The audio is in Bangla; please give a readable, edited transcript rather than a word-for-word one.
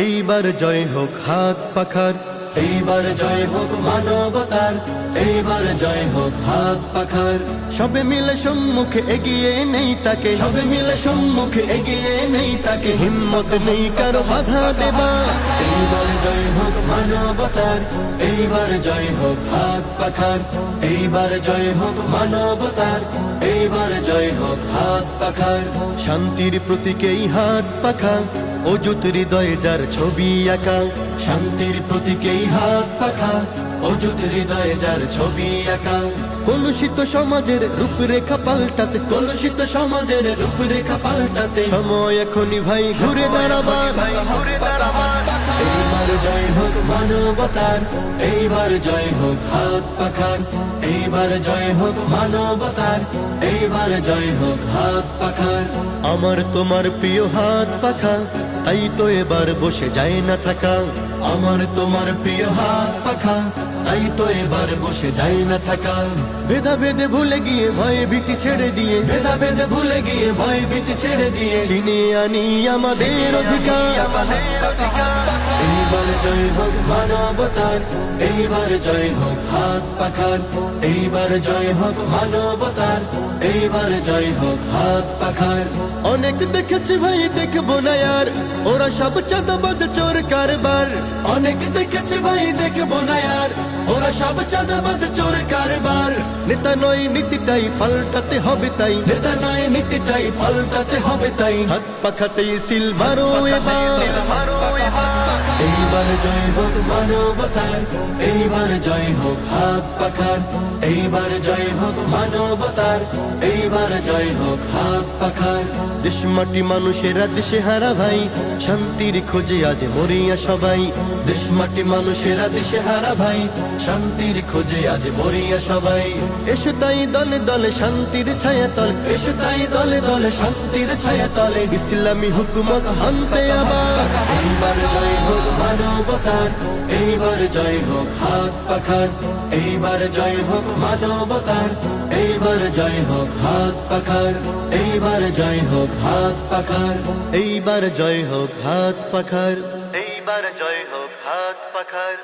এইবার জয় হোক হাত পাখার, এইবার জয় হোক মানবতার, এইবার জয় হোক হাত পাখার। সবে মিলে সম্মুখে এগিয়ে নেই তাকে, সবে মিলে সম্মুখে এগিয়ে নেই তাকে, হিম্মত নেই কারো বাধা দেবা। এইবার জয় হোক মানবতার, এইবার জয় হোক হাত পাখার, এইবার জয় হোক মানবতার, এইবার জয় হোক হাত পাখার। শান্তির প্রতীকেই হাত পাখা, অযুত হৃদয়ে যার ছবি আঁকা। শান্তির প্রতীকেই হাত পাখা, অযুত হৃদয়ে যার ছবি আঁকা। কলুষিত সমাজের রূপরেখা পাল্টাতে, কলুষিত সমাজের রূপরেখা পাল্টাতে সময় এখনই ভাই ঘুরে দাঁড়াবার। এইবার জয় হোক মানবতার, এইবার জয় হোক হাত পাখার, এইবার জয় হোক মানবতার, এইবার জয় হোক হাত পাখার। আমার তোমার প্রিয় হাত পাখা, তাই তো এবার বসে যায় না থাকা। আমার তোমার প্রিয় হাত পাখা, তাই তো এবার বসে যায় না থাকা। ভেদা ভেদে ভুলে গিয়ে ভয় ভীতি ছেড়ে দিয়ে, ভেদা ভেদে ভুলে গিয়ে ভয় ভীতি ছেড়ে দিয়ে ছিনিয়ে আনি আমাদের অধিকার। এইবার জয় হোক মানবতার, এইবার জয় হোক হাত পাখার, এইবার জয় হোক মানবতার, এইবার জয় হোক হাত পাখার। অনেক দেখেছি ভাই দেখবো না আর, ওরা সব চাঁদাবাদ চোর কারবার। অনেক দেখেছি ভাই দেখবো না আর, ওরা সব চাঁদাবাদ চোর কারবার। নেতা নয় নীতিটাই পাল্টাতে হবে তাই, নেতা নয় নীতিটাই পাল্টাতে হবে তাই। হাত পাখাতেই সিল মারো এবার। এইবার জয় হোক মানবতার, এইবার জয় হোক হাত পাখার, এইবার জয় হোক মানবতার, এইবার জয় হোক হাত পাখার। দেশ মাটি মানুষেরা দেশে হারা ভাই, শান্তির খোঁজে আজ মরিয়া সবাই। দেশ মাটি মানুষেরা দেশে হারা ভাই, শান্তির খোঁজে আজ মরিয়া সবাই। এসো তাই দলে দলে শান্তির ছায়া তল, এসো তাই দলে দলে শান্তির ছায়া তলে ইসলামী হুকুমত আনতে আবার। এইবার জয় হোক মানবতার, এইবার জয় হোক হাত পাখার, এইবার জয় হোক মানবতার, এইবার জয় হোক হাত পাখার, এইবার জয় হোক হাত পাখার, এইবার জয় হোক হাত পাখার, এইবার জয় হোক হাত পাখার।